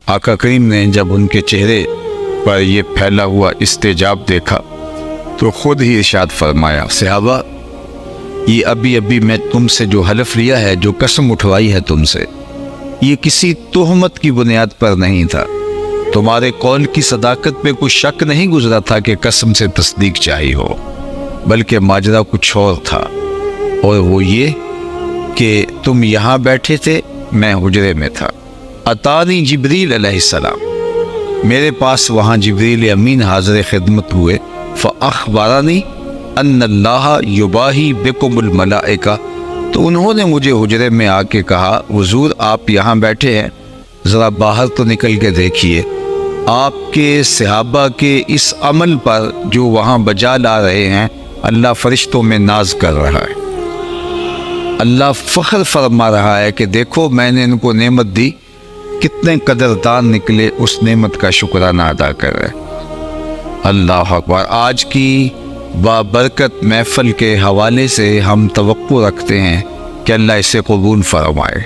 آقا کریم نے جب ان کے چہرے پر یہ پھیلا ہوا استجاب دیکھا تو خود ہی ارشاد فرمایا، صحابہ یہ ابھی میں تم سے جو حلف لیا ہے، جو قسم اٹھوائی ہے تم سے، یہ کسی تہمت کی بنیاد پر نہیں تھا۔ تمہارے قول کی صداقت پہ کوئی شک نہیں گزرا تھا کہ قسم سے تصدیق چاہیے ہو، بلکہ ماجرا کچھ اور تھا، اور وہ یہ کہ تم یہاں بیٹھے تھے، میں حجرے میں تھا۔ اتانی جبریل علیہ السلام، میرے پاس وہاں جبریل امین حاضر خدمت ہوئے، فاخبرنی ان اللہ یباہی بکم الملائکہ، تو انہوں نے مجھے حجرے میں آ کے کہا، حضور آپ یہاں بیٹھے ہیں، ذرا باہر تو نکل کے دیکھیے، آپ کے صحابہ کے اس عمل پر جو وہاں بجا لا رہے ہیں، اللہ فرشتوں میں ناز کر رہا ہے، اللہ فخر فرما رہا ہے کہ دیکھو میں نے ان کو نعمت دی، کتنے قدردان نکلے، اس نعمت کا شکرانہ ادا کر رہے۔ اللہ اکبر۔ آج کی بابرکت محفل کے حوالے سے ہم توقع رکھتے ہیں کہ اللہ اسے قبول فرمائے،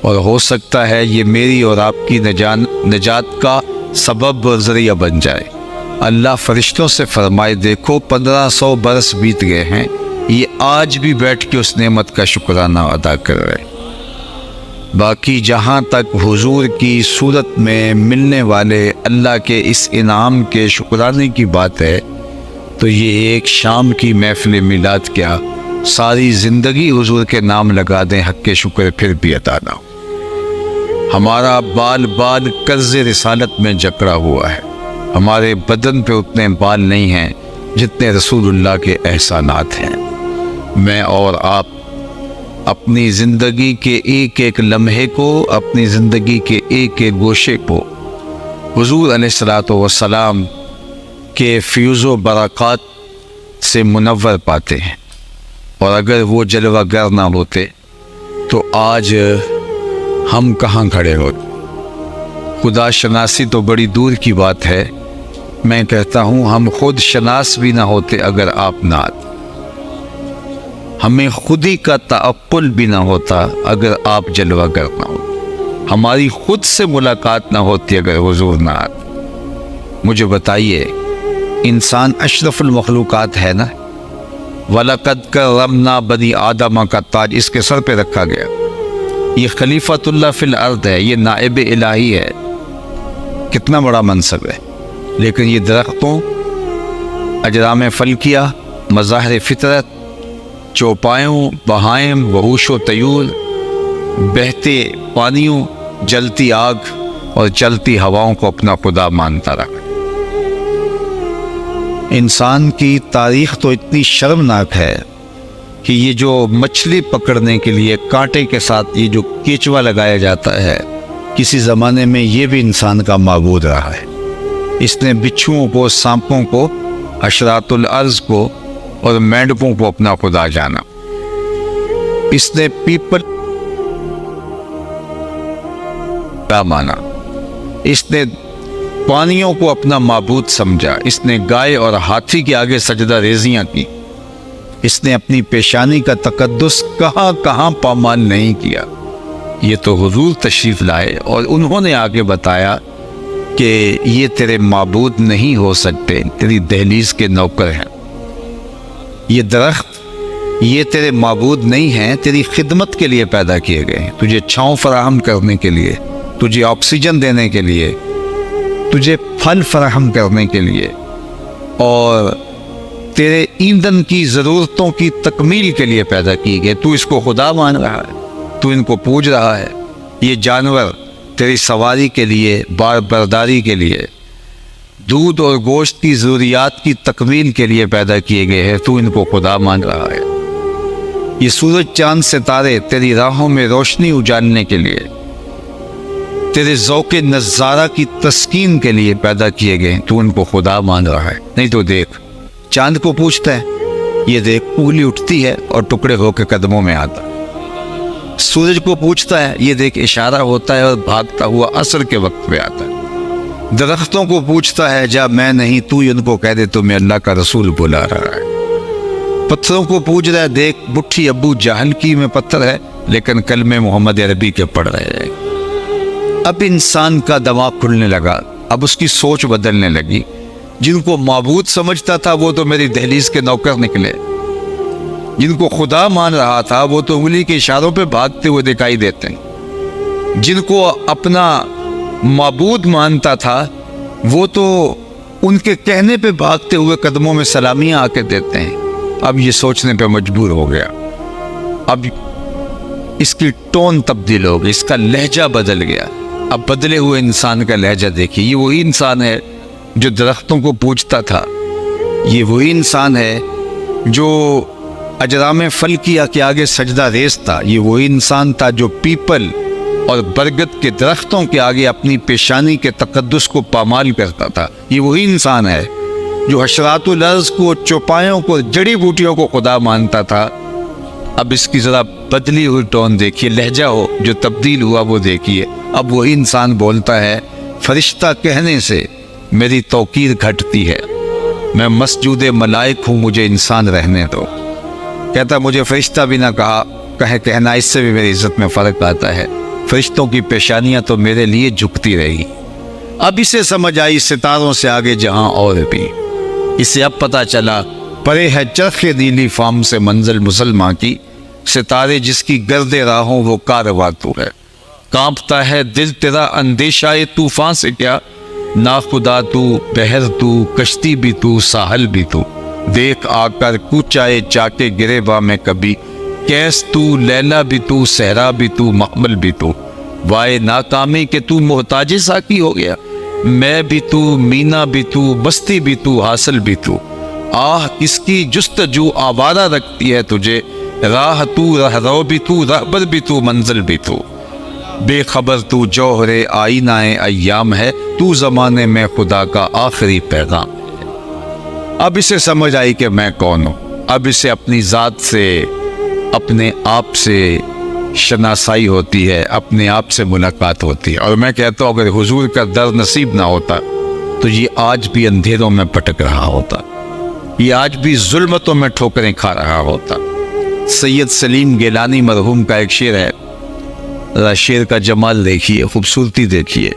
اور ہو سکتا ہے یہ میری اور آپ کی نجات کا سبب اور ذریعہ بن جائے۔ اللہ فرشتوں سے فرمائے، دیکھو 1500 برس بیت گئے ہیں، یہ آج بھی بیٹھ کے اس نعمت کا شکرانہ ادا کر رہے۔ باقی جہاں تک حضور کی صورت میں ملنے والے اللہ کے اس انعام کے شکرانے کی بات ہے، تو یہ ایک شام کی محفل میلاد کیا، ساری زندگی حضور کے نام لگا دیں، حق کے شکر پھر بھی ادا نہ ہو۔ ہمارا بال بال قرض رسالت میں جکڑا ہوا ہے، ہمارے بدن پہ اتنے بال نہیں ہیں جتنے رسول اللہ کے احسانات ہیں۔ میں اور آپ اپنی زندگی کے ایک ایک لمحے کو، اپنی زندگی کے ایک ایک گوشے کو حضور علیہ الصلوۃ والسلام کے فیوز و برکات سے منور پاتے ہیں، اور اگر وہ جلوہ گر نہ ہوتے تو آج ہم کہاں کھڑے ہوتے۔ خدا شناسی تو بڑی دور کی بات ہے، میں کہتا ہوں ہم خود شناس بھی نہ ہوتے اگر آپ نہ آتے، ہمیں خود ہی کا تعقل بھی نہ ہوتا اگر آپ جلوہ گر نہ ہوتے، ہماری خود سے ملاقات نہ ہوتی اگر حضور نہ آتے۔ مجھے بتائیے، انسان اشرف المخلوقات ہے نا، وَلَقَدْ كَرَّمْنَا بَنِي آدَمَ کا تاج اس کے سر پہ رکھا گیا، یہ خلیفۃ اللہ فی الارض ہے، یہ نائب الہی ہے، کتنا بڑا منصب ہے، لیکن یہ درختوں، اجرام فلکیہ، مظاہر فطرت، چوپایوں، بہائم، وحوش و طیور، بہتے پانیوں، جلتی آگ اور چلتی ہواؤں کو اپنا خدا مانتا رہا۔ انسان کی تاریخ تو اتنی شرمناک ہے کہ یہ جو مچھلی پکڑنے کے لیے کانٹے کے ساتھ یہ جو کیچوا لگایا جاتا ہے، کسی زمانے میں یہ بھی انسان کا معبود رہا ہے۔ اس نے بچھوؤں کو، سانپوں کو، حشرات الارض کو اور مینڈکوں کو اپنا خدا جانا۔ اس نے پیپل کا مانا، اس نے پانیوں کو اپنا معبود سمجھا، اس نے گائے اور ہاتھی کے آگے سجدہ ریزیاں کی، اس نے اپنی پیشانی کا تقدس کہاں کہاں پامال نہیں کیا۔ یہ تو حضور تشریف لائے اور انہوں نے آگے بتایا کہ یہ تیرے معبود نہیں ہو سکتے، تیری دہلیز کے نوکر ہیں۔ یہ درخت، یہ تیرے معبود نہیں ہیں، تیری خدمت کے لیے پیدا کیے گئے ہیں، تجھے چھاؤں فراہم کرنے کے لیے، تجھے آکسیجن دینے کے لیے، تجھے پھل فراہم کرنے کے لیے، اور تیرے ایندھن کی ضرورتوں کی تکمیل کے لیے پیدا کی گئے۔ تو اس کو خدا مان رہا ہے، تو ان کو پوج رہا ہے۔ یہ جانور تیری سواری کے لیے، بار برداری کے لیے، دودھ اور گوشت کی ضروریات کی تکمیل کے لیے پیدا کیے گئے ہیں، تو ان کو خدا مان رہا ہے۔ یہ سورج، چاند، ستارے تیری راہوں میں روشنی اجالنے کے لیے، تیرے ذوق نظارہ کی تسکین کے لیے پیدا کیے گئے ہیں، تو ان کو خدا مان رہا ہے۔ نہیں تو دیکھ، چاند کو پوچھتا ہے، یہ دیکھ انگلی اٹھتی ہے اور ٹکڑے ہو کے قدموں میں آتا ہے۔ سورج کو پوچھتا ہے، یہ دیکھ اشارہ ہوتا ہے اور بھاگتا ہوا عصر کے وقت پہ آتا ہے۔ درختوں کو پوچھتا ہے، جا میں نہیں تو ان کو کہہ دے تمہیں اللہ کا رسول بلا رہا ہے۔ پتھروں کو پوچھ رہا ہے، دیکھ بٹھی ابو جہل کی میں پتھر ہے لیکن کلمے محمد عربی کے پڑھ رہے ہیں۔ اب انسان کا دماغ کھلنے لگا، اب اس کی سوچ بدلنے لگی۔ جن کو معبود سمجھتا تھا وہ تو میری دہلیز کے نوکر نکلے، جن کو خدا مان رہا تھا وہ تو انگلی کے اشاروں پہ بھاگتے ہوئے دکھائی دیتے ہیں، جن کو اپنا معبود مانتا تھا وہ تو ان کے کہنے پہ بھاگتے ہوئے قدموں میں سلامیاں آ کے دیتے ہیں۔ اب یہ سوچنے پہ مجبور ہو گیا، اب اس کی ٹون تبدیل ہو گئی، اس کا لہجہ بدل گیا۔ اب بدلے ہوئے انسان کا لہجہ دیکھیے، یہ وہی انسان ہے جو درختوں کو پوجتا تھا، یہ وہی انسان ہے جو اجرام فلکیہ کے آگے سجدہ ریز تھا، یہ وہی انسان تھا جو پیپل اور برگد کے درختوں کے آگے اپنی پیشانی کے تقدس کو پامال کرتا تھا، یہ وہی انسان ہے جو حشرات الارض کو، چوپایوں کو، جڑی بوٹیوں کو خدا مانتا تھا۔ اب اس کی ذرا بدلی ہوئی ٹون دیکھیے، لہجہ ہو جو تبدیل ہوا وہ دیکھیے۔ اب وہی انسان بولتا ہے، فرشتہ کہنے سے میری توقیر گھٹتی ہے، میں مسجود ملائک ہوں، مجھے انسان رہنے دو۔ کہتا مجھے فرشتہ بھی نہ کہنا، اس سے بھی میری عزت میں فرق آتا ہے، فرشتوں کی پیشانیاں تو میرے لیے جھکتی رہی۔ اب اسے سمجھ آئی ستاروں سے آگے جہاں اور بھی، اسے اب پتہ چلا پرے ہے چرخ نیلی فام سے منزل مسلماں کی، ستارے جس کی گرد راہوں وہ کارواں تو ہے، کانپتا ہے دل تیرا اندیشہ طوفان سے کیا، ناخدا تو، بحر تو، کشتی بھی تو، ساحل بھی تو، دیکھ آ کر کوچائے چاٹے گریباں میں کبھی، کیس تو، لیلا بھی تو، صحرا بھی تو، محمل بھی تو، وائے ناکامی کہ تو محتاج ساکی ہو گیا، میں بھی تو، مینا بھی تو، بستی بھی تو، حاصل بھی تو، آہ کس کی جستجو آوارہ رکھتی ہے تجھے، راہ تو، رہرو بھی تو، رہبر بھی تو، منزل بھی تو، بے خبر تو جوہر آئینہ ایام ہے، تو زمانے میں خدا کا آخری پیغام ہے۔ اب اسے سمجھ آئی کہ میں کون ہوں، اب اسے اپنی ذات سے، اپنے آپ سے شناسائی ہوتی ہے، اپنے آپ سے ملاقات ہوتی ہے۔ اور میں کہتا ہوں اگر حضور کا در نصیب نہ ہوتا تو یہ آج بھی اندھیروں میں پٹک رہا ہوتا، یہ آج بھی ظلمتوں میں ٹھوکریں کھا رہا ہوتا۔ سید سلیم گیلانی مرحوم کا ایک شعر ہے، شعر کا جمال دیکھیے، خوبصورتی دیکھیے،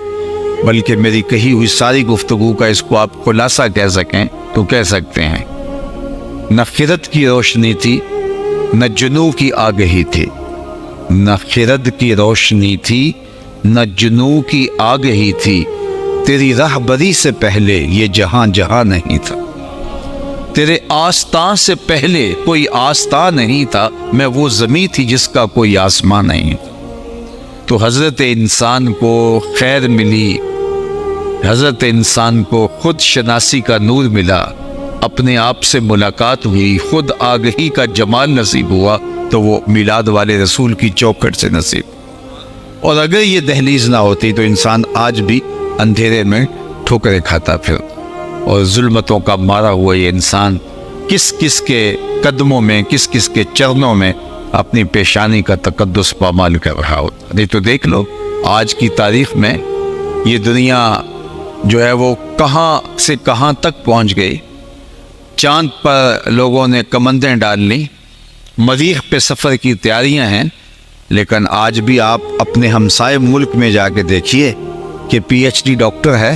بلکہ میری کہی ہوئی ساری گفتگو کا اس کو آپ خلاصہ کہہ سکیں تو کہہ سکتے ہیں، نہ خرد کی روشنی تھی نہ جنوں کی آگہی تھی، نہ خرد کی روشنی تھی نہ جنوں کی آگہی تھی، تیری رہبری سے پہلے یہ جہاں جہاں نہیں تھا، تیرے آستان سے پہلے کوئی آستان نہیں تھا، میں وہ زمین تھی جس کا کوئی آسمان نہیں تھا۔ تو حضرت انسان کو خیر ملی، حضرت انسان کو خود شناسی کا نور ملا، اپنے آپ سے ملاقات ہوئی، خود آگہی کا جمال نصیب ہوا، تو وہ میلاد والے رسول کی چوکھٹ سے نصیب۔ اور اگر یہ دہلیز نہ ہوتی تو انسان آج بھی اندھیرے میں ٹھوکریں کھاتا پھرتا، اور ظلمتوں کا مارا ہوا یہ انسان کس کس کے قدموں میں، کس کس کے چرنوں میں اپنی پیشانی کا تقدس پامال کر رہا ہوتا۔ نہیں تو دیکھ لو آج کی تاریخ میں یہ دنیا جو ہے وہ کہاں سے کہاں تک پہنچ گئی، چاند پر لوگوں نے کمندیں ڈال لی، مریخ پہ سفر کی تیاریاں ہیں، لیکن آج بھی آپ اپنے ہمسائے ملک میں جا کے دیکھیے کہ PhD ڈاکٹر ہے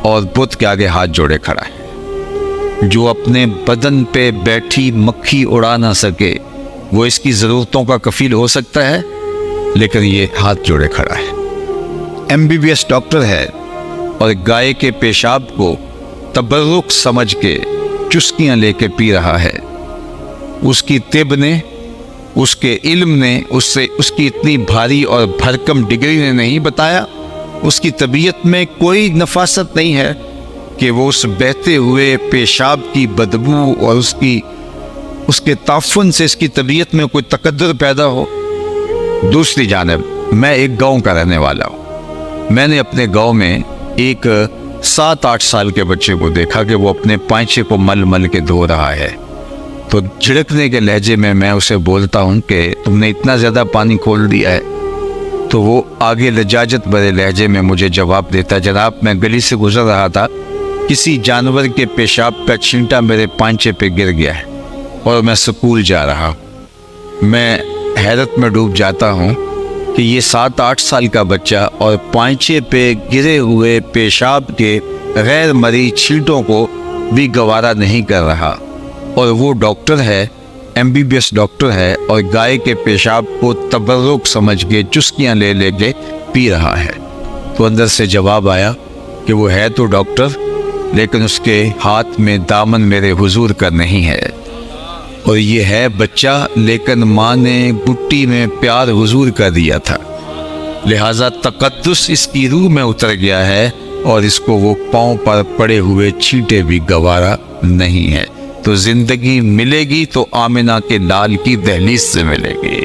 اور بت کے آگے ہاتھ جوڑے کھڑا ہے۔ جو اپنے بدن پہ بیٹھی مکھی اڑا نہ سکے وہ اس کی ضرورتوں کا کفیل ہو سکتا ہے، لیکن یہ ہاتھ جوڑے کھڑا ہے۔ MBBS ڈاکٹر ہے اور گائے کے پیشاب کو تبرک سمجھ کے چسکیاں لے کے پی رہا ہے۔ اس کی طب نے، اس کے علم نے اس کی اتنی بھاری اور بھرکم ڈگری نے نہیں بتایا، اس کی طبیعت میں کوئی نفاست نہیں ہے کہ وہ اس بہتے ہوئے پیشاب کی بدبو اور اس کے تعفن سے اس کی طبیعت میں کوئی تقدر پیدا ہو۔ دوسری جانب میں ایک گاؤں کا رہنے والا ہوں، میں نے اپنے گاؤں میں ایک 7-8 سال کے بچے کو دیکھا کہ وہ اپنے پائچے کو مل مل کے دھو رہا ہے، تو جھڑکنے کے لہجے میں اسے بولتا ہوں کہ تم نے اتنا زیادہ پانی کھول دیا ہے، تو وہ آگے لجاجت بھرے لہجے میں مجھے جواب دیتا، جناب میں گلی سے گزر رہا تھا، کسی جانور کے پیشاب کا چھینٹا میرے پائچے پہ گر گیا ہے اور میں سکول جا رہا ہوں۔ میں حیرت میں ڈوب جاتا ہوں کہ یہ 7-8 سال کا بچہ اور پائنچے پہ گرے ہوئے پیشاب کے غیر مری چھینٹوں کو بھی گوارا نہیں کر رہا، اور وہ ڈاکٹر ہے، MBBS ڈاکٹر ہے، اور گائے کے پیشاب کو تبرک سمجھ کے چسکیاں لے لے کے پی رہا ہے۔ تو اندر سے جواب آیا کہ وہ ہے تو ڈاکٹر، لیکن اس کے ہاتھ میں دامن میرے حضور کا نہیں ہے، اور یہ ہے بچہ لیکن ماں نے گٹی میں پیار حضور کا دیا تھا، لہٰذا تقدس اس کی روح میں اتر گیا ہے، اور اس کو وہ پاؤں پر پڑے ہوئے چھینٹے بھی گوارا نہیں ہے۔ تو زندگی ملے گی تو آمنہ کے لال کی دہلیز سے ملے گی،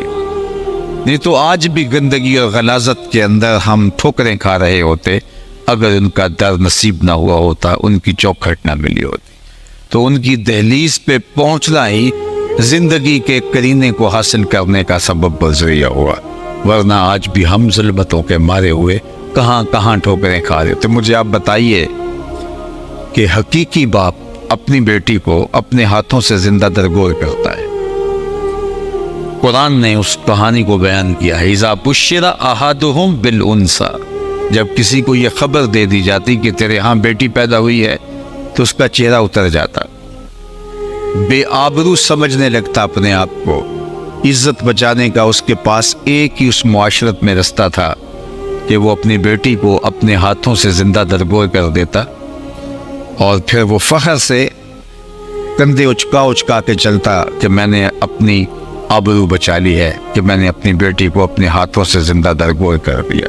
نہیں تو آج بھی گندگی اور غلاظت کے اندر ہم ٹھوکریں کھا رہے ہوتے اگر ان کا در نصیب نہ ہوا ہوتا، ان کی چوکھٹ نہ ملی ہوتی۔ تو ان کی دہلیز پہ پہنچنا ہی زندگی کے قرینے کو حاصل کرنے کا سبب و ذریعہ ہوا، ورنہ آج بھی ہم ظلمتوں کے مارے ہوئے کہاں کہاں ٹھوکریں کھا رہے تو مجھے آپ بتائیے کہ حقیقی باپ اپنی بیٹی کو اپنے ہاتھوں سے زندہ درگور کرتا ہے۔ قرآن نے اس کہانی کو بیان کیا ہے، اذا بشر احدهم بالانثى، جب کسی کو یہ خبر دے دی جاتی کہ تیرے ہاں بیٹی پیدا ہوئی ہے تو اس کا چہرہ اتر جاتا، بے آبرو سمجھنے لگتا اپنے آپ کو، عزت بچانے کا اس کے پاس ایک ہی اس معاشرت میں رستہ تھا کہ وہ اپنی بیٹی کو اپنے ہاتھوں سے زندہ درگور کر دیتا، اور پھر وہ فخر سے کندھے اچکا کے چلتا کہ میں نے اپنی آبرو بچا لی ہے، کہ میں نے اپنی بیٹی کو اپنے ہاتھوں سے زندہ درگور کر دیا،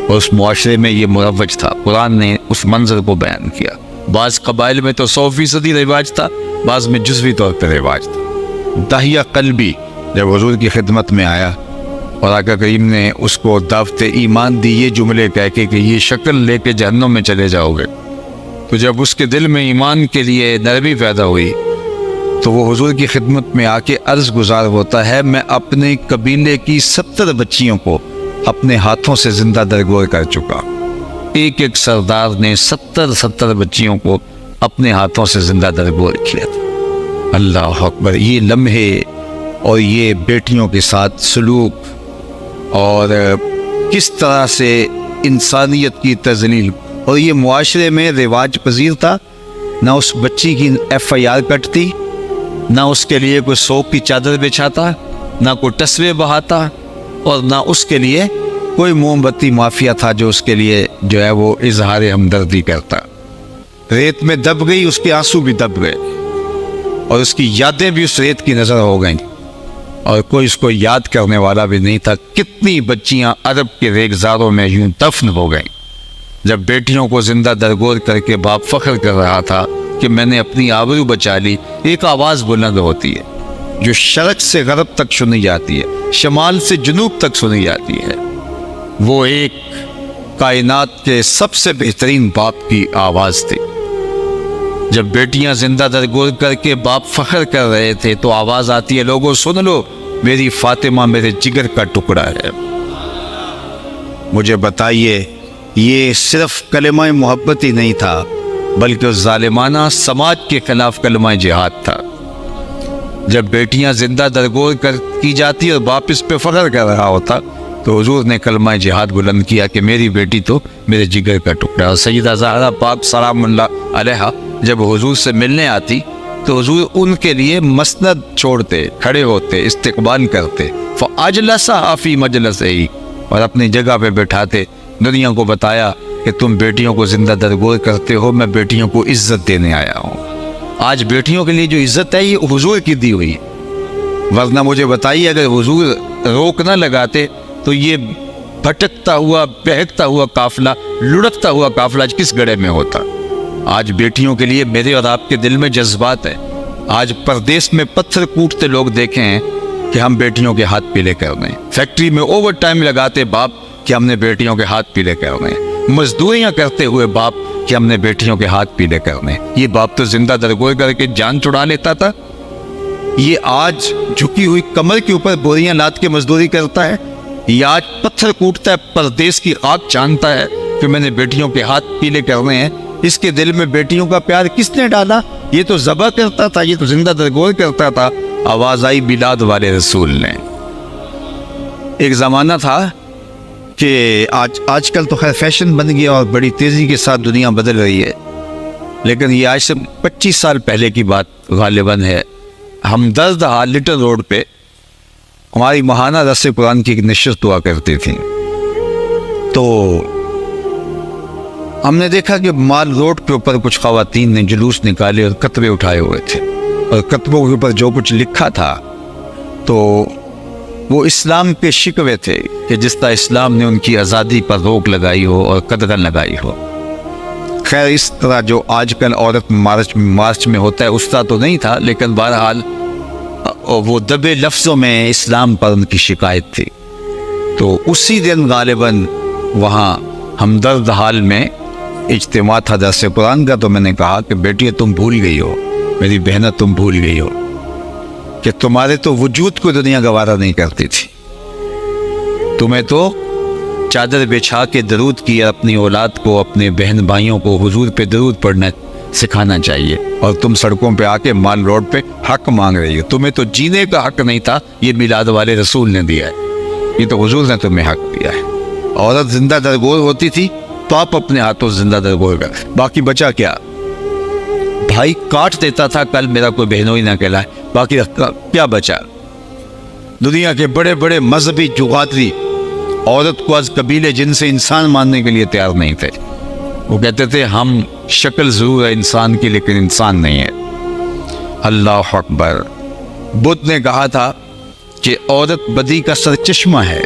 اور اس معاشرے میں یہ مروج تھا۔ قرآن نے اس منظر کو بیان کیا۔ بعض قبائل میں تو 100% رواج تھا، بعض میں جزوی طور پر رواج تھا۔ داہیہ قلبی جب حضور کی خدمت میں آیا اور آقا کریم نے اس کو دعوت ایمان دی، یہ جملے کہہ کے کہ یہ شکل لے کے جہنم میں چلے جاؤ گے، تو جب اس کے دل میں ایمان کے لیے نرمی پیدا ہوئی تو وہ حضور کی خدمت میں آ کے عرض گزار ہوتا ہے، میں اپنے قبیلے کی 70 بچیوں کو اپنے ہاتھوں سے زندہ درگور کر چکا۔ ایک ایک سردار نے 70 بچیوں کو اپنے ہاتھوں سے زندہ درگور کیا تھا۔ اللہ اکبر! یہ لمحے اور یہ بیٹیوں کے ساتھ سلوک اور کس طرح سے انسانیت کی تذلیل، اور یہ معاشرے میں رواج پذیر تھا۔ نہ اس بچی کی FIR کٹتی، نہ اس کے لیے کوئی سوپ کی چادر بچھاتا، نہ کوئی ٹسوے بہاتا، اور نہ اس کے لیے کوئی موم بتی مافیا تھا جو اس کے لیے جو ہے وہ اظہار ہمدردی کرتا۔ ریت میں دب گئی، اس کے آنسو بھی دب گئے، اور اس کی یادیں بھی اس ریت کی نظر ہو گئیں، اور کوئی اس کو یاد کرنے والا بھی نہیں تھا۔ کتنی بچیاں عرب کے ریگزاروں میں یوں دفن ہو گئیں۔ جب بیٹیوں کو زندہ درگور کر کے باپ فخر کر رہا تھا کہ میں نے اپنی آبرو بچا لی، ایک آواز بلند ہوتی ہے جو شرق سے غرب تک سنی جاتی ہے، شمال سے جنوب تک سنی جاتی ہے۔ وہ ایک کائنات کے سب سے بہترین باپ کی آواز تھی۔ جب بیٹیاں زندہ درگور کر کے باپ فخر کر رہے تھے تو آواز آتی ہے، لوگوں سن لو، میری فاطمہ میرے جگر کا ٹکڑا ہے۔ مجھے بتائیے، یہ صرف کلمہ محبت ہی نہیں تھا بلکہ ظالمانہ سماج کے خلاف کلمہ جہاد تھا۔ جب بیٹیاں زندہ درگور کی جاتی اور باپ اس پہ فخر کر رہا ہوتا تو حضور نے کلمہ جہاد بلند کیا کہ میری بیٹی تو میرے جگر کا ٹکڑا۔ اور سیدہ زہرا پاک سلام اللہ علیہا جب حضور سے ملنے آتی تو حضور ان کے لیے مسند چھوڑتے، کھڑے ہوتے، استقبال کرتے، فاجلسا فی مجلسہ، اور اپنی جگہ پہ بٹھاتے، دنیا کو بتایا کہ تم بیٹیوں کو زندہ درگور کرتے ہو، میں بیٹیوں کو عزت دینے آیا ہوں۔ آج بیٹیوں کے لیے جو عزت ہے یہ حضور کی دی ہوئی ہے، ورنہ مجھے بتائیے اگر حضور روک نہ لگاتے تو یہ بھٹکتا ہوا بہکتا ہوا قافلہ، لڑکتا ہوا قافلہ آج کس گڑھے میں ہوتا۔ آج بیٹیوں کے لیے میرے اور آپ کے دل میں جذبات ہیں۔ آج پردیس میں پتھر کوٹتے لوگ دیکھے ہیں کہ ہم بیٹیوں کے ہاتھ پیلے کر دیں، فیکٹری میں اوور ٹائم لگاتے باپ کہ ہم نے بیٹیوں کے ہاتھ پیلے کر دیں، مزدوریاں کرتے ہوئے باپ کہ ہم نے بیٹیوں کے ہاتھ پیلے کر دیں۔ یہ باپ تو زندہ درگور کر کے جان چھڑا لیتا تھا، یہ آج جھکی ہوئی کمر کے اوپر بوریاں لاد کے مزدوری کرتا ہے، یہ آج پتھر کوٹتا ہے، پردیس کی خاک جانتا ہے کہ میں نے بیٹیوں کے ہاتھ پیلے کرنے ہیں۔ اس کے دل میں بیٹیوں کا پیار کس نے ڈالا؟ یہ تو ذبح کرتا تھا، یہ تو زندہ درگور کرتا تھا۔ آواز آئی میلاد والے رسول نے۔ ایک زمانہ تھا کہ آج کل تو خیر فیشن بن گیا اور بڑی تیزی کے ساتھ دنیا بدل رہی ہے، لیکن یہ آج سے 25 سال پہلے کی بات غالباً ہے۔ ہمدرد ہال لٹل روڈ پہ ہماری ماہانہ رس قرآن کی ایک نشست ہوا کرتی تھی، تو ہم نے دیکھا کہ مال روڈ کے اوپر کچھ خواتین نے جلوس نکالے اور کتبے اٹھائے ہوئے تھے، اور کتبوں کے اوپر جو کچھ لکھا تھا تو وہ اسلام کے شکوے تھے کہ جس طرح اسلام نے ان کی آزادی پر روک لگائی ہو اور قدغن لگائی ہو۔ خیر اس طرح جو آج کل عورت مارچ میں ہوتا ہے اس طرح تو نہیں تھا، لیکن بہرحال وہ دبے لفظوں میں اسلام پر ان کی شکایت تھی۔ تو اسی دن غالباً وہاں ہمدرد ہال میں اجتماع تھا درس قرآن کا، تو میں نے کہا کہ بیٹی تم بھول گئی ہو، میری بہنہ تم بھول گئی ہو کہ تمہارے تو وجود کو دنیا گوارا نہیں کرتی تھی، تمہیں تو چادر بچھا کے درود کیا اپنی اولاد کو، اپنے بہن بھائیوں کو حضور پہ درود پڑھنا سکھانا چاہیے، اور تم سڑکوں پہ آ کے مال روڈ پہ حق مانگ رہی ہو۔ تمہیں تو جینے کا حق نہیں تھا، یہ میلاد والے رسول نے دیا ہے، یہ تو حضور نے تمہیں حق دیا ہے۔ عورت زندہ درگور ہوتی تھی تو آپ اپنے ہاتھوں زندہ درگور کر، باقی بچا کیا؟ بھائی کاٹ دیتا تھا، کل میرا کوئی بہنوئی نہ کہلائے، باقی کیا بچا؟ دنیا کے بڑے بڑے مذہبی جغاتری عورت کو از قبیلے جن سے انسان ماننے کے لیے تیار نہیں تھے، وہ کہتے تھے ہم شکل ضرور ہے انسان کی لیکن انسان نہیں ہے۔ اللہ اکبر۔ بدھ نے کہا تھا کہ عورت بدی کا سرچشمہ ہے،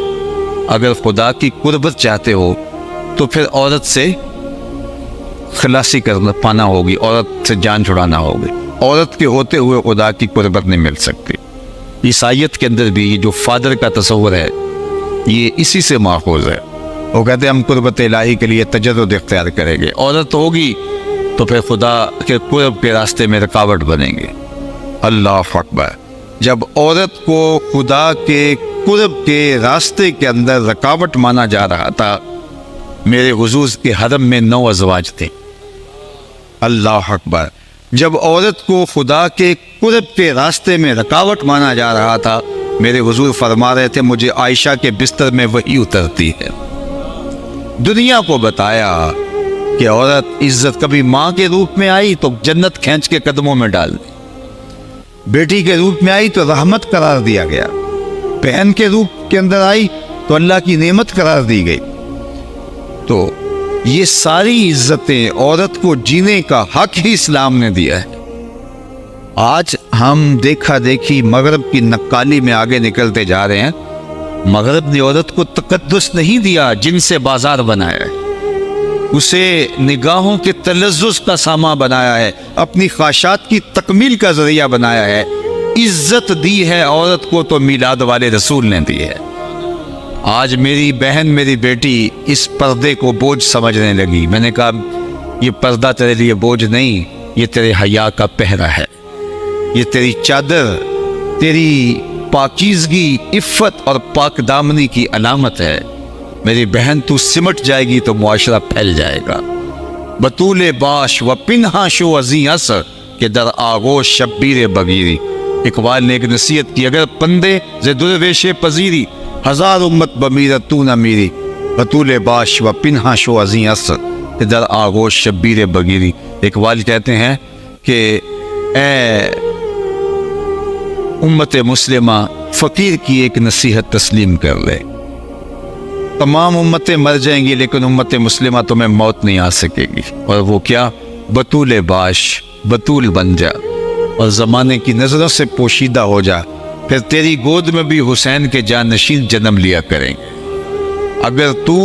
اگر خدا کی قربت چاہتے ہو تو پھر عورت سے خلاصی پانا ہوگی، عورت سے جان چھڑانا ہوگی، عورت کے ہوتے ہوئے خدا کی قربت نہیں مل سکتی۔ عیسائیت کے اندر بھی یہ جو فادر کا تصور ہے یہ اسی سے ماخوذ ہے، وہ کہتے ہیں ہم قربت الہی کے لیے تجرد اختیار کریں گے، عورت ہوگی تو پھر خدا کے قرب کے راستے میں رکاوٹ بنیں گے۔ اللہ اکبر۔ جب عورت کو خدا کے قرب کے راستے کے اندر رکاوٹ مانا جا رہا تھا، میرے حضور کے حرم میں 9 ازواج تھے۔ اللہ اکبر۔ جب عورت کو خدا کے قرب کے راستے میں رکاوٹ مانا جا رہا تھا، میرے حضور فرما رہے تھے مجھے عائشہ کے بستر میں وحی اترتی ہے۔ دنیا کو بتایا کہ عورت عزت کبھی ماں کے روپ میں آئی تو جنت کھینچ کے قدموں میں ڈال دی، بیٹی کے روپ میں آئی تو رحمت قرار دیا گیا، بہن کے روپ کے اندر آئی تو اللہ کی نعمت قرار دی گئی۔ تو یہ ساری عزتیں عورت کو جینے کا حق ہی اسلام نے دیا ہے۔ آج ہم دیکھا دیکھی مغرب کی نقالی میں آگے نکلتے جا رہے ہیں۔ مغرب نے عورت کو تقدس نہیں دیا، جن سے بازار بنایا ہے، اسے نگاہوں کے تلذذ کا سامان بنایا ہے، اپنی خواہشات کی تکمیل کا ذریعہ بنایا ہے۔ عزت دی ہے عورت کو تو میلاد والے رسول نے دی ہے۔ آج میری بہن میری بیٹی اس پردے کو بوجھ سمجھنے لگی۔ میں نے کہا یہ پردہ تیرے لیے بوجھ نہیں، یہ تیرے حیا کا پہرا ہے، یہ تیری چادر، تیری پاکیزگی، عفت اور پاک دامنی کی علامت ہے۔ میری بہن تو سمٹ جائے گی تو معاشرہ پھیل جائے گا۔ بطول باش و پنہا شو ازیں اثر کہ در آغوش شبیر بگیری۔ اقبال نے ایک نصیحت کی، اگر پندے ز درویش پذیری، ہزار امت بمیرت تو نہ میری، بطول باش و پنہا شو ازیں اثر کہ در آغوش شبیر بگیری۔ اقبال کہتے ہیں کہ اے امت مسلمہ، فقیر کی ایک نصیحت تسلیم کر لے، تمام امتیں مر جائیں گی لیکن امت مسلمہ تمہیں موت نہیں آ سکے گی، اور وہ کیا؟ بطول باش، بطول بن جا اور زمانے کی نظروں سے پوشیدہ ہو جا، پھر تیری گود میں بھی حسین کے جانشین جنم لیا کریں گے۔ اگر تو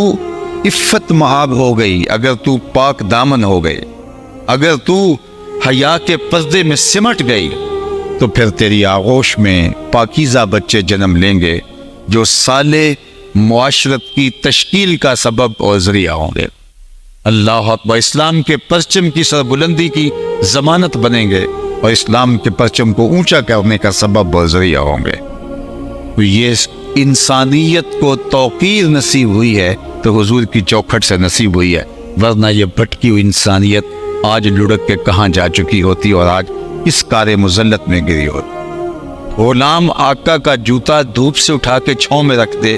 عفت محاب ہو گئی، اگر تو پاک دامن ہو گئی، اگر تو حیا کے پردے میں سمٹ گئی، تو پھر تیری آغوش میں پاکیزہ بچے جنم لیں گے جو صالح معاشرت کی تشکیل کا سبب اور ذریعہ ہوں گے۔ اللہ اکبر۔ اسلام کے پرچم کی سربلندی کی ضمانت بنیں گے اور اسلام کے پرچم کو اونچا کرنے کا سبب اور ذریعہ ہوں گے۔ تو یہ انسانیت کو توقیر نصیب ہوئی ہے تو حضور کی چوکھٹ سے نصیب ہوئی ہے، ورنہ یہ بھٹکی ہوئی انسانیت آج لڑک کے کہاں جا چکی ہوتی اور آج اس کار مذلت میں گری ہوتی۔ غلام آقا کا جوتا دھوپ سے اٹھا کے چھاؤں میں رکھ دے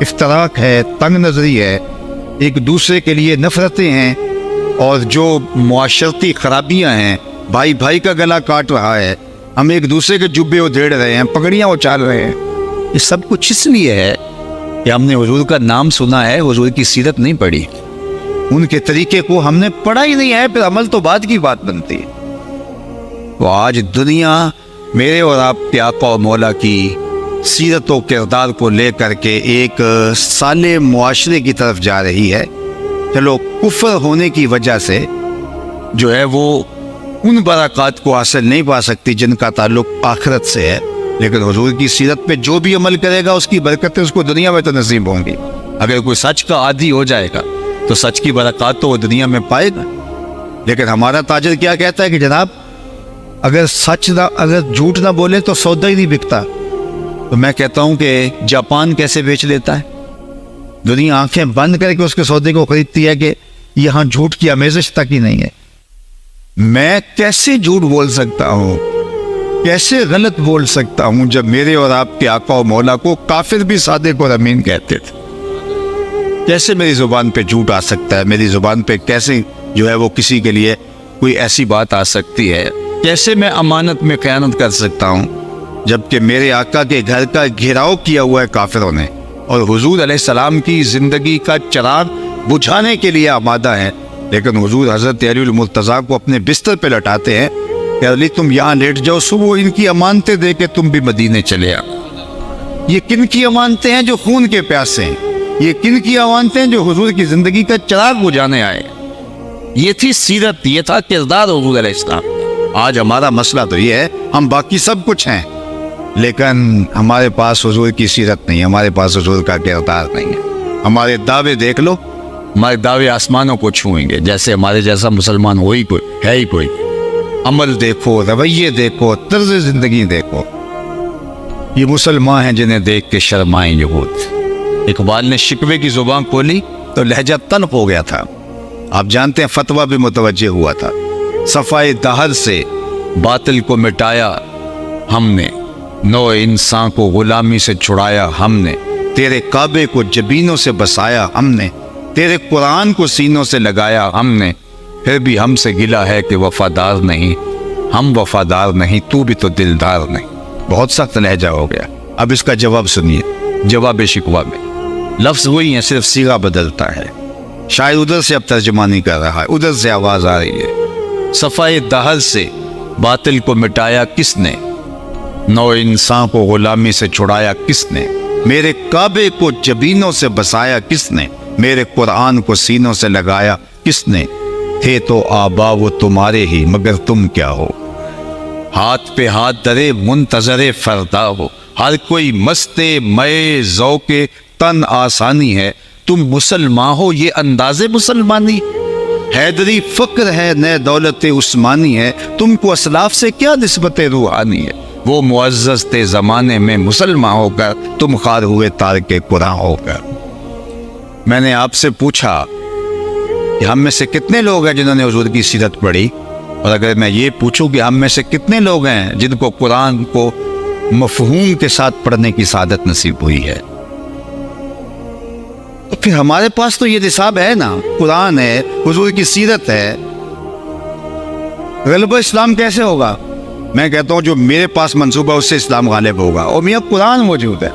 افتراق ہے، تنگ نظری ہے، ایک دوسرے کے لیے نفرتیں ہیں، اور جو معاشرتی خرابیاں ہیں، بھائی بھائی کا گلا کاٹ رہا ہے، ہم ایک دوسرے کے جبے ادھیڑ رہے ہیں، پگڑیاں اچھال رہے ہیں، یہ سب کچھ اس لیے ہے کہ ہم نے حضور کا نام سنا ہے، حضور کی سیرت نہیں پڑھی، ان کے طریقے کو ہم نے پڑھا ہی نہیں ہے، پھر عمل تو بعد کی بات بنتی ہے۔ تو آج دنیا میرے اور آپ کے آقا و مولا کی سیرت و کردار کو لے کر کے ایک صالح معاشرے کی طرف جا رہی ہے۔ چلو کفر ہونے کی وجہ سے جو ہے وہ ان برکات کو حاصل نہیں پا سکتی جن کا تعلق آخرت سے ہے، لیکن حضور کی سیرت پہ جو بھی عمل کرے گا اس کی برکتیں اس کو دنیا میں تو نصیب ہوں گی۔ اگر کوئی سچ کا عادی ہو جائے گا تو سچ کی برکات تو وہ دنیا میں پائے گا، لیکن ہمارا تاجر کیا کہتا ہے کہ جناب اگر جھوٹ نہ بولے تو سودا ہی نہیں بکتا۔ تو میں کہتا ہوں کہ جاپان کیسے بیچ لیتا ہے؟ دنیا آنکھیں بند کر کے اس کے سودے کو خریدتی ہے کہ یہاں جھوٹ کی آمیزش تک ہی نہیں ہے۔ میں کیسے جھوٹ بول سکتا ہوں، کیسے غلط بول سکتا ہوں جب میرے اور آپ کے آقا و مولا کو کافر بھی صادق اور امین کہتے تھے؟ کیسے میری زبان پہ جھوٹ آ سکتا ہے؟ میری زبان پہ کیسے جو ہے وہ کسی کے لیے کوئی ایسی بات آ سکتی ہے؟ کیسے میں امانت میں خیانت کر سکتا ہوں جبکہ میرے آقا کے گھر کا گھیراؤ کیا ہوا ہے کافروں نے، اور حضور علیہ السلام کی زندگی کا چراغ بجھانے کے لیے آمادہ ہیں، لیکن حضور حضرت علی المرتضیٰ کو اپنے بستر پہ لٹاتے ہیں کہ علی تم یہاں لیٹ جاؤ، صبح ان کی امانتیں دے کے تم بھی مدینے چلے آ۔ یہ کن کی امانتیں ہیں؟ جو خون کے پیاسے ہیں۔ یہ کن کی امانتیں ہیں؟ جو حضور کی زندگی کا چراغ بجھانے آئے۔ یہ تھی سیرت، یہ تھا کردار حضور علیہ السلام۔ آج ہمارا مسئلہ تو یہ ہے ہم باقی سب کچھ ہیں لیکن ہمارے پاس حضور کی سیرت نہیں، ہمارے پاس حضور کا کردار نہیں ہے۔ ہمارے دعوے دیکھ لو، ہمارے دعوے آسمانوں کو چھوئیں گے، جیسے ہمارے جیسا مسلمان ہے ہی کوئی۔ عمل دیکھو، رویے دیکھو، طرز زندگی دیکھو، یہ مسلمان ہیں جنہیں دیکھ کے شرمائیں یہود۔ اقبال نے شکوے کی زبان کھولی تو لہجہ تلخ ہو گیا تھا۔ آپ جانتے ہیں فتویٰ بھی متوجہ ہوا تھا۔ صفائے دہر سے باطل کو مٹایا ہم نے، نو انسان کو غلامی سے چھڑایا ہم نے، تیرے کعبے کو جبینوں سے بسایا ہم نے، تیرے قرآن کو سینوں سے لگایا ہم نے، پھر بھی ہم سے گلا ہے کہ وفادار نہیں، ہم وفادار نہیں، تو بھی تو دلدار نہیں۔ بہت سخت لہجہ ہو گیا۔ اب اس کا جواب سنیے، جواب شکوہ میں لفظ وہی ہیں، صرف صیغہ بدلتا ہے۔ شاید ادھر سے اب ترجمہ نہیں کر رہا ہے، ادھر سے آواز آ رہی ہے۔ صفائے دہر سے باطل کو مٹایا کس نے، نو انسان کو غلامی سے چھڑایا کس نے، میرے کعبے کو جبینوں سے بسایا کس نے، میرے قرآن کو سینوں سے لگایا کس نے، تھے تو آبا وہ تمہارے ہی مگر تم کیا ہو، ہاتھ پہ ہاتھ درے منتظر فردا ہو، ہر کوئی مستے مئے ذوق تن آسانی ہے، تم مسلمان ہو یہ انداز مسلمانی، حیدری فقر ہے نئے دولت عثمانی ہے، تم کو اسلاف سے کیا نسبت روحانی ہے، وہ معزز تھے زمانے میں مسلمان ہو کر، تم خار ہوئے تارک قرآن ہو کر۔ میں نے آپ سے پوچھا کہ ہم میں سے کتنے لوگ ہیں جنہوں نے حضور کی سیرت پڑھی، اور اگر میں یہ پوچھوں کہ ہم میں سے کتنے لوگ ہیں جن کو قرآن کو مفہوم کے ساتھ پڑھنے کی سعادت نصیب ہوئی ہے، تو پھر ہمارے پاس تو یہ نصاب ہے نا، قرآن ہے، حضور کی سیرت ہے۔ غلبہ اسلام کیسے ہوگا؟ میں کہتا ہوں جو میرے پاس منصوبہ اس سے اسلام غالب ہوگا، اور میرا قرآن موجود ہے۔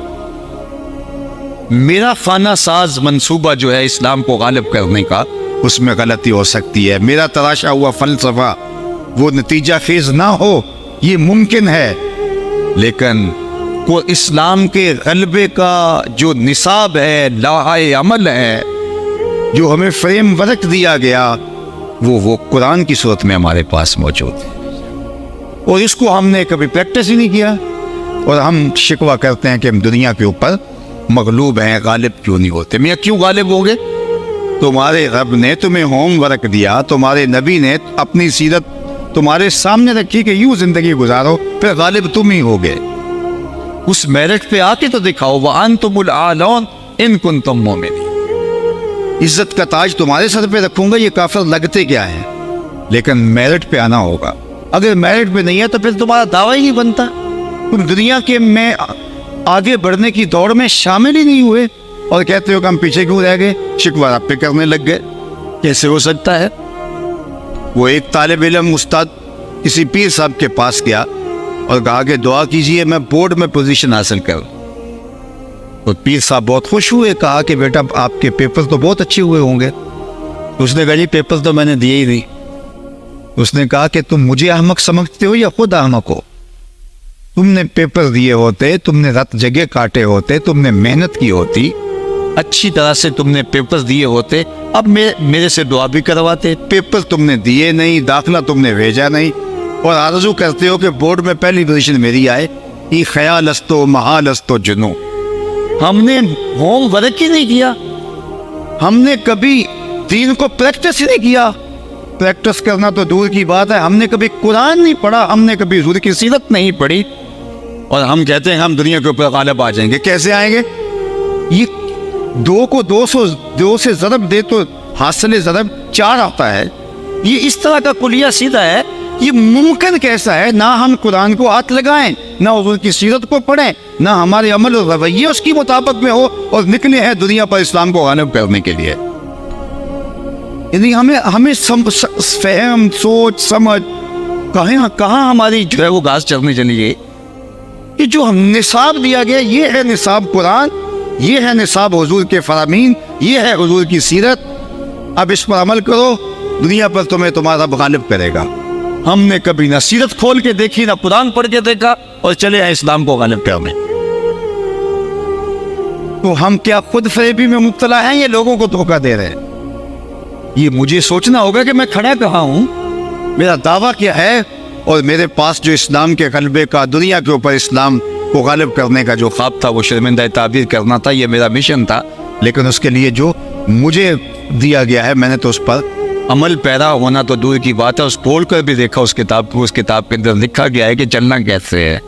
میرا خانہ ساز منصوبہ جو ہے اسلام کو غالب کرنے کا، اس میں غلطی ہو سکتی ہے، میرا تراشا ہوا فلسفہ وہ نتیجہ خیز نہ ہو، یہ ممکن ہے، لیکن کو اسلام کے غلبے کا جو نصاب ہے، لائحہ عمل ہے، جو ہمیں فریم ورک دیا گیا، وہ قرآن کی صورت میں ہمارے پاس موجود ہے، اور اس کو ہم نے کبھی پریکٹس ہی نہیں کیا، اور ہم شکوہ کرتے ہیں کہ ہم دنیا کے اوپر مغلوب ہیں، غالب کیوں نہیں ہوتے۔ میاں کیوں غالب ہو گئے؟ تمہارے رب نے تمہیں ہوم ورک دیا، تمہارے نبی نے اپنی سیرت تمہارے سامنے رکھی کہ یوں زندگی گزارو، پھر غالب تم ہی ہو گئے۔ اس میرٹ پہ آ کے تو دکھاؤ، وَأَنْتُمُ الْأَعْلَوْنَ إِن كُنتُم مُؤْمِنِينَ۔ عزت کا تاج تمہارے سر پہ رکھوں گا، یہ کافر لگتے کیا ہیں، لیکن میرٹ پہ آنا ہوگا۔ اگر میرٹ پہ نہیں ہے تو پھر تمہارا دعویٰ ہی نہیں بنتا، تم دنیا کے میں آگے بڑھنے کی دوڑ میں شامل ہی نہیں ہوئے، اور کہتے ہو کہ ہم پیچھے کیوں رہ گئے، شکوہ آپ پہ کرنے لگ گئے. کیسے ہو سکتا ہے؟ وہ ایک طالب علم استاد کسی پیر صاحب کے پاس گیا اور کہا کہ دعا کیجئے میں بورڈ میں پوزیشن حاصل کروں. تو پیر صاحب بہت خوش ہوئے، کہا کہ بیٹا آپ کے پیپر تو بہت اچھے ہوئے ہوں گے. اس نے کہا جی پیپر تو میں نے دیے ہی نہیں. اس نے کہا کہ تم مجھے احمق سمجھتے ہو یا خود احمق ہو؟ تم نے پیپر دیے ہوتے، تم نے رات جگہ کاٹے ہوتے، تم نے محنت کی ہوتی، اچھی طرح سے تم نے پیپر دیے ہوتے، اب میرے سے دعا بھی کرواتے. پیپر تم نے دیے نہیں، داخلہ تم نے بھیجا نہیں، اور آرزو کرتے ہو کہ بورڈ میں پہلی پوزیشن میری آئے. یہ خیال استو محال استو جنو. ہم نے ہوم ورک ہی نہیں کیا، ہم نے کبھی دین کو پریکٹس ہی نہیں کیا. پریکٹس کرنا تو دور کی بات ہے، ہم نے کبھی قرآن نہیں پڑھا، ہم نے کبھی حضور کی سیرت نہیں پڑھی، اور ہم کہتے ہیں ہم دنیا کے اوپر غالب آ جائیں گے. کیسے آئیں گے؟ یہ 2 کو 2 سے ضرب دے تو حاصل ضرب 4 آتا ہے. یہ اس طرح کا کلیہ سیدھا ہے. یہ ممکن کیسا ہے؟ نہ ہم قرآن کو ہاتھ لگائیں، نہ حضور کی سیرت کو پڑھیں، نہ ہمارے عمل و رویے اس کی مطابق میں ہو، اور نکلے ہیں دنیا پر اسلام کو غالب کرنے کے لیے. یعنی ہمیں فہم، سوچ، سمجھ کہاں ہماری جو ہے وہ گھاس چرنے چلی گئی. یہ جو نصاب دیا گیا یہ ہے نصاب قرآن، یہ ہے نصاب حضور کے فرامین، یہ ہے حضور کی سیرت. اب اس پر عمل کرو، دنیا پر تمہیں تمہارا غالب کرے گا. ہم نے کبھی نہ سیرت کھول کے دیکھی، نہ قرآن پڑھ کے دیکھا، اور چلے ہیں اسلام کو غالب کرنے. تو ہم کیا خود فریبی میں مبتلا ہیں یا لوگوں کو دھوکہ دے رہے ہیں؟ یہ مجھے سوچنا ہوگا کہ میں کھڑا کہاں ہوں، میرا دعویٰ کیا ہے، اور میرے پاس جو اسلام کے غلبے کا، دنیا کے اوپر اسلام کو غالب کرنے کا جو خواب تھا، وہ شرمندہ تعبیر کرنا تھا. یہ میرا مشن تھا. لیکن اس کے لیے جو مجھے دیا گیا ہے میں نے تو اس پر عمل پیرا ہونا تو دور کی بات ہے. اس کھول کر بھی دیکھا اس کتاب کو، اس کتاب کے اندر لکھا گیا ہے کہ چلنا کیسے ہے.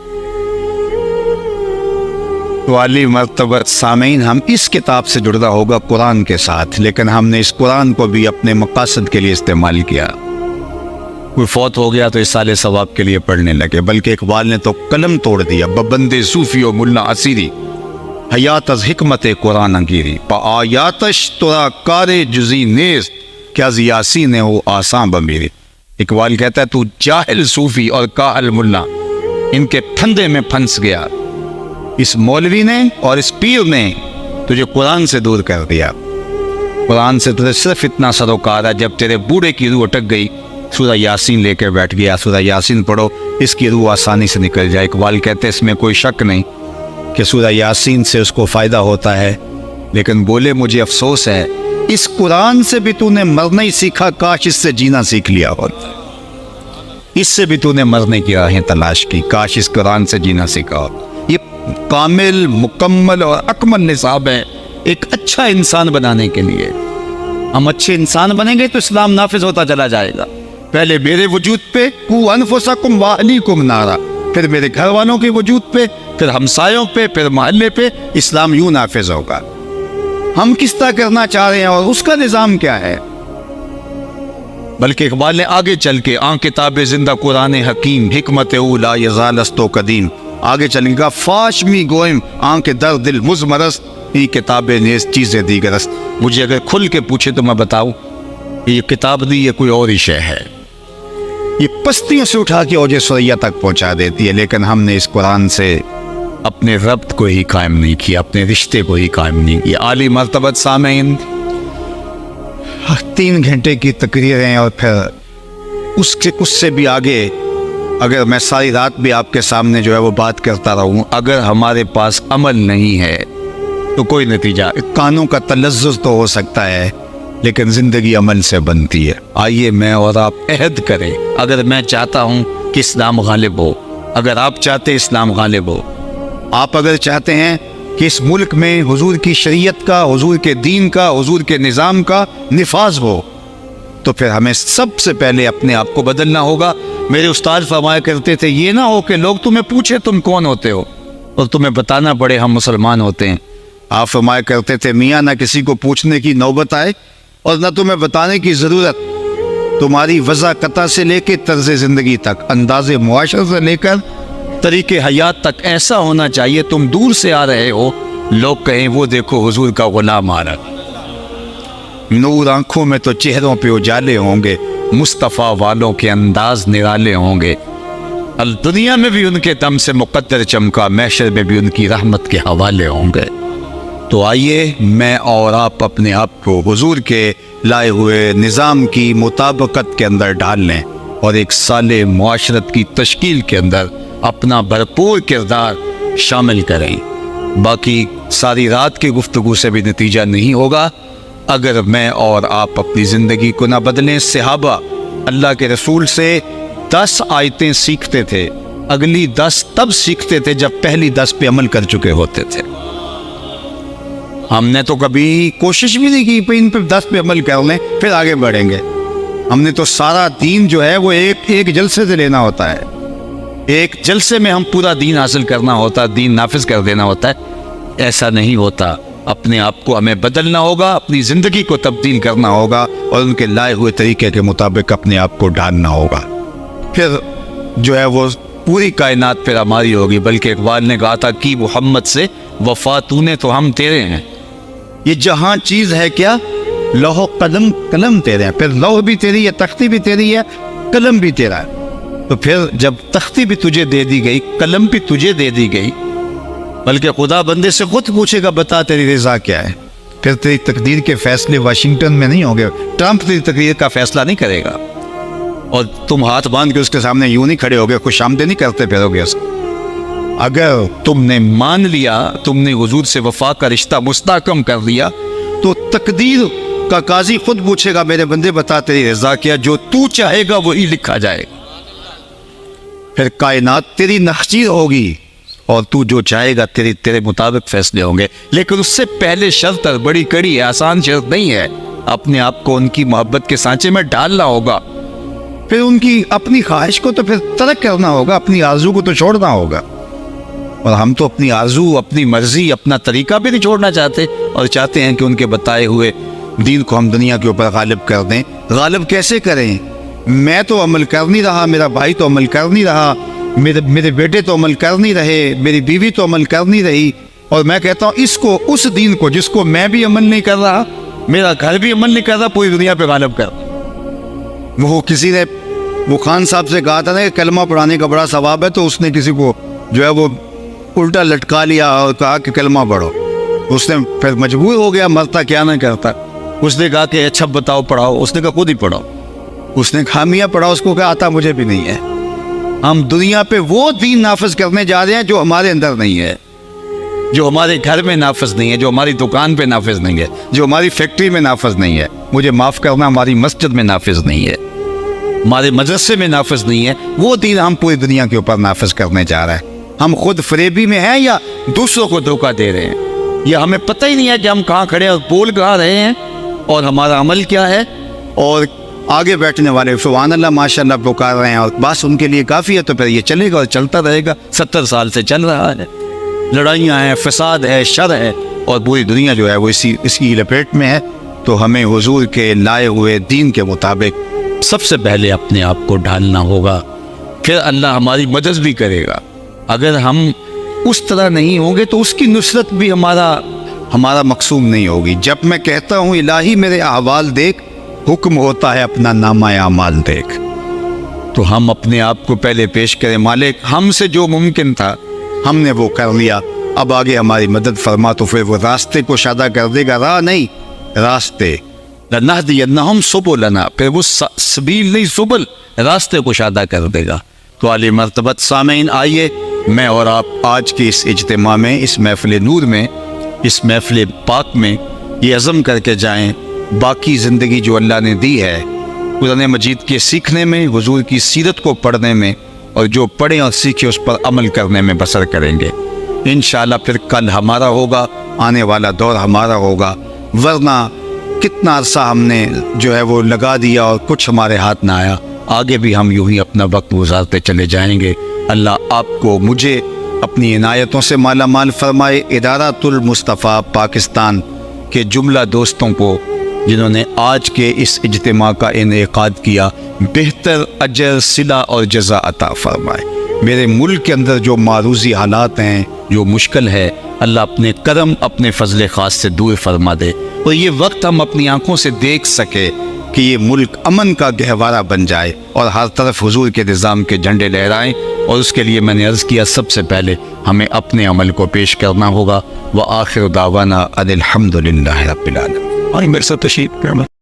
تو عالی مرتبہ سامعین، ہم اس کتاب سے جڑنا ہوگا قرآن کے ساتھ، لیکن ہم نے اس قرآن کو بھی اپنے مقاصد کے لیے استعمال کیا. کوئی فوت ہو گیا تو اصالِ ثواب کے لیے پڑھنے لگے، بلکہ اقبال نے تو قلم توڑ دیا. ببندے صوفی و ملا اسیری حیات از حکمت قرآن گیری، پا آیاتش ترا کار جزی نیست، کیا زیاسی نے ہو آسان بمیری. اقبال کہتا ہے تو جاہل صوفی اور کاہل ملا، ان کے پھندے میں پھنس گیا. اس مولوی نے اور اس پیر نے تجھے قرآن سے دور کر دیا. قرآن سے تجھے صرف اتنا سروکار ہے، جب تیرے بوڑھے کی روح اٹک گئی سورہ یاسین لے کے بیٹھ گیا. سورہ یاسین پڑھو، اس کی روح آسانی سے نکل جائے. اقبال کہتے ہیں اس میں کوئی شک نہیں کہ سورہ یاسین سے اس کو فائدہ ہوتا ہے، لیکن بولے مجھے افسوس ہے اس قرآن سے بھی تو نے مرنا ہی سیکھا، کاش اس سے جینا سیکھ لیا ہوتا. اس سے بھی تو نے مرنے کی راہیں تلاش کی، کاش اس قرآن سے جینا سیکھا ہوتا. یہ کامل، مکمل اور اکمل نصاب ہے ایک اچھا انسان بنانے کے لیے. ہم اچھے انسان بنیں گے تو اسلام نافذ ہوتا چلا جائے گا. پہلے میرے وجود پہ قو انفسکم واہلیکم نارا، پھر میرے گھر والوں کے وجود پہ، پھر ہمسایوں پہ، پھر محلے پہ اسلام یوں نافذ ہوگا. ہم کس طرح کرنا چاہ رہے ہیں اور اس کا نظام کیا ہے. بلکہ اقبال نے آگے چل کے آن کتاب زندہ قرآن حکیم، حکمت او لا یزال استو قدیم، آگے چلیں گا فاش می گوئم آن کے در دل مزمرست، یہ کتاب نیز چیزیں دیگرست. مجھے اگر کھل کے پوچھے تو میں بتاؤں یہ کتاب نہیں، یہ کوئی اور ہی شے ہے. یہ پستیوں سے اٹھا کے اوج ثریا تک پہنچا دیتی ہے. لیکن ہم نے اس قرآن سے اپنے ربط کو ہی قائم نہیں کیا، اپنے رشتے کو ہی قائم نہیں کیا. عالی مرتبت سامعین، 3 گھنٹے کی تقریریں اور پھر اس سے بھی آگے اگر میں ساری رات بھی آپ کے سامنے جو ہے وہ بات کرتا رہوں، اگر ہمارے پاس عمل نہیں ہے تو کوئی نتیجہ. کانوں کا تلذذ تو ہو سکتا ہے لیکن زندگی عمل سے بنتی ہے. آئیے میں اور آپ عہد کریں. اگر میں چاہتا ہوں کہ اسلام غالب ہو، اگر آپ چاہتے اسلام غالب ہو، آپ اگر چاہتے ہیں کہ اس ملک میں حضور کی شریعت کا، حضور کے دین کا، حضور کے نظام کا نفاذ ہو، تو پھر ہمیں سب سے پہلے اپنے آپ کو بدلنا ہوگا. میرے استاد فرمایا کرتے تھے یہ نہ ہو کہ لوگ تمہیں پوچھے تم کون ہوتے ہو اور تمہیں بتانا پڑے ہم مسلمان ہوتے ہیں. آپ فرمایا کرتے تھے میاں نہ کسی کو پوچھنے کی نوبت آئے اور نہ تمہیں بتانے کی ضرورت. تمہاری وضاقتہ سے لے کے طرز زندگی تک، انداز معاشرت سے لے کر طریقے حیات تک ایسا ہونا چاہیے تم دور سے آ رہے ہو لوگ کہیں وہ دیکھو حضور کا غلام آ رہا، نور آنکھوں میں تو چہروں پہ اجالے ہوں گے، مصطفیٰ والوں کے انداز نرالے ہوں گے، دنیا میں بھی ان کے دم سے مقدر چمکا، محشر میں بھی ان کی رحمت کے حوالے ہوں گے۔ تو آئیے میں اور آپ اپنے آپ کو حضور کے لائے ہوئے نظام کی مطابقت کے اندر ڈال لیں اور ایک صالح معاشرت کی تشکیل کے اندر اپنا بھرپور کردار شامل کریں۔ باقی ساری رات کی گفتگو سے بھی نتیجہ نہیں ہوگا اگر میں اور آپ اپنی زندگی کو نہ بدلیں۔ صحابہ اللہ کے رسول سے 10 آیتیں سیکھتے تھے، اگلی 10 تب سیکھتے تھے جب پہلی 10 پہ عمل کر چکے ہوتے تھے۔ ہم نے تو کبھی کوشش بھی نہیں کی ان پہ 10 پہ عمل کر لیں پھر آگے بڑھیں گے۔ ہم نے تو سارا دین جو ہے وہ ایک جلسے سے لینا ہوتا ہے، ایک جلسے میں ہم پورا دین حاصل کرنا ہوتا ہے، دین نافذ کر دینا ہوتا ہے۔ ایسا نہیں ہوتا، اپنے آپ کو ہمیں بدلنا ہوگا، اپنی زندگی کو تبدیل کرنا ہوگا اور ان کے لائے ہوئے طریقے کے مطابق اپنے آپ کو ڈالنا ہوگا، پھر جو ہے وہ پوری کائنات پھر ہماری ہوگی۔ بلکہ اقبال نے کہا تھا کہ محمد سے وفا تو نے تو ہم تیرے ہیں۔ یہ جہاں چیز ہے کیا؟ لوح و قلم تیرے ہیں، پھر لوح بھی تیری ہے، تختی بھی تیری ہے، قلم بھی تیرا ہے۔ تو پھر جب تختی بھی تجھے دے دی گئی، قلم بھی تجھے دے دی گئی، بلکہ خدا بندے سے خود پوچھے گا بتا تیری رضا کیا ہے، پھر تیری تقدیر کے فیصلے واشنگٹن میں نہیں ہوں گے، ٹرمپ تیری تقدیر کا فیصلہ نہیں کرے گا، اور تم ہاتھ باندھ کے اس کے سامنے یوں نہیں کھڑے ہوگے، خوش آمدید نہیں کرتے پھرو گے اس کو۔ اگر تم نے مان لیا، تم نے حضور سے وفا کا رشتہ مستحکم کر لیا، تو تقدیر کا قاضی خود پوچھے گا میرے بندے بتا تیری رضا کیا، جو تو چاہے گا وہی لکھا جائے گا۔ پھر کائنات تیری نخچیر ہوگی اور تو جو چاہے گا تیرے مطابق فیصلے ہوں گے۔ لیکن اس سے پہلے شرط بڑی کڑی ہے، آسان شرط نہیں ہے، اپنے آپ کو ان کی محبت کے سانچے میں ڈالنا ہوگا، پھر ان کی اپنی خواہش کو تو پھر ترک کرنا ہوگا، اپنی آرزو کو تو چھوڑنا ہوگا۔ اور ہم تو اپنی آرزو، اپنی مرضی، اپنا طریقہ بھی نہیں چھوڑنا چاہتے، اور چاہتے ہیں کہ ان کے بتائے ہوئے دین کو ہم دنیا کے اوپر غالب کر دیں۔ غالب کیسے کریں؟ میں تو عمل کر نہیں رہا، میرا بھائی تو عمل کر نہیں رہا، میرے بیٹے تو عمل کر نہیں رہے، میری بیوی تو عمل کر نہیں رہی، اور میں کہتا ہوں اس دین کو جس کو میں بھی عمل نہیں کر رہا، میرا گھر بھی عمل نہیں کر رہا، پوری دنیا پہ غالب کر۔ وہ کسی نے وہ خان صاحب سے کہا تھا نا کہ کلمہ پڑھانے کا بڑا ثواب ہے، تو اس نے کسی کو جو ہے وہ الٹا لٹکا لیا اور کہا کہ کلمہ پڑھو۔ اس نے پھر مجبور ہو گیا، مرتا کیا نہ کرتا۔ اس نے کہا کہ اچھا بتاؤ پڑھاؤ، اس نے کہا خود ہی پڑھاؤ۔ اس نے کہا میاں پڑھاؤ، اس کو کہا آتا مجھے بھی نہیں ہے۔ ہم دنیا پہ وہ دین نافذ کرنے جا رہے ہیں جو ہمارے اندر نہیں ہے، جو ہمارے گھر میں نافذ نہیں ہے، جو ہماری دکان پہ نافذ نہیں ہے، جو ہماری فیکٹری میں نافذ نہیں ہے، مجھے معاف کرنا ہماری مسجد میں نافذ نہیں ہے، ہمارے مدرسے میں نافذ نہیں ہے۔ وہ دین ہم پوری دنیا کے اوپر نافذ کرنے جا رہے ہیں۔ ہم خود فریبی میں ہیں یا دوسروں کو دھوکہ دے رہے ہیں، یا ہمیں پتہ ہی نہیں ہے کہ ہم کہاں کھڑے ہیں اور بول کہاں رہے ہیں اور ہمارا عمل کیا ہے، اور آگے بیٹھنے والے سبحان اللہ ماشاء اللہ پکار رہے ہیں اور بس ان کے لیے کافی ہے، تو پھر یہ چلے گا اور چلتا رہے گا۔ 70 سال سے چل رہا ہے، لڑائیاں ہیں، فساد ہے، شر ہے، اور پوری دنیا جو ہے وہ اس کی لپیٹ میں ہے۔ تو ہمیں حضور کے لائے ہوئے دین کے مطابق سب سے پہلے اپنے آپ کو ڈھالنا ہوگا، پھر اللہ ہماری مدد بھی کرے گا۔ اگر ہم اس طرح نہیں ہوں گے تو اس کی نصرت بھی ہمارا مقصود نہیں ہوگی۔ جب میں کہتا ہوں الہی میرے احوال دیکھ، حکم ہوتا ہے اپنا نامہ اعمال دیکھ، تو ہم اپنے آپ کو پہلے پیش کریں، مالک ہم سے جو ممکن تھا ہم نے وہ کر لیا، اب آگے ہماری مدد فرما۔ تو پھر وہ راستے کو شادہ کر دے گا، راہ نہیں راستے، لَنَهْدِيَنَّهُمْ سُبُلَنَا، پھر وہ سبیل نہیں سبل، راستے کو شادہ کر دے گا۔ تو عالی مرتبت سامعین، آئیے میں اور آپ آج کے اس اجتماع میں، اس محفل نور میں، اس محفل پاک میں یہ عزم کر کے جائیں، باقی زندگی جو اللہ نے دی ہے قرآن مجید کے سیکھنے میں، حضور کی سیرت کو پڑھنے میں، اور جو پڑھیں اور سیکھیں اس پر عمل کرنے میں بسر کریں گے۔ انشاءاللہ پھر کل ہمارا ہوگا، آنے والا دور ہمارا ہوگا، ورنہ کتنا عرصہ ہم نے جو ہے وہ لگا دیا اور کچھ ہمارے ہاتھ نہ آیا۔ آگے بھی ہم یوں ہی اپنا وقت گزارتے چلے جائیں گے۔ اللہ آپ کو، مجھے اپنی عنایتوں سے مالا مال فرمائے، ادارۃ المصطفیٰ پاکستان کے جملہ دوستوں کو جنہوں نے آج کے اس اجتماع کا انعقاد کیا، بہتر اجر، صلہ اور جزا عطا فرمائے۔ میرے ملک کے اندر جو معروضی حالات ہیں، جو مشکل ہے، اللہ اپنے کرم، اپنے فضل خاص سے دور فرما دے، اور یہ وقت ہم اپنی آنکھوں سے دیکھ سکے کہ یہ ملک امن کا گہوارہ بن جائے اور ہر طرف حضور کے نظام کے جھنڈے لہرائیں۔ اور اس کے لیے میں نے عرض کیا سب سے پہلے ہمیں اپنے عمل کو پیش کرنا ہوگا۔ وآخر دعوانا ان الحمد للہ رب العالمین۔ آئیں میرے ساتھ تشریف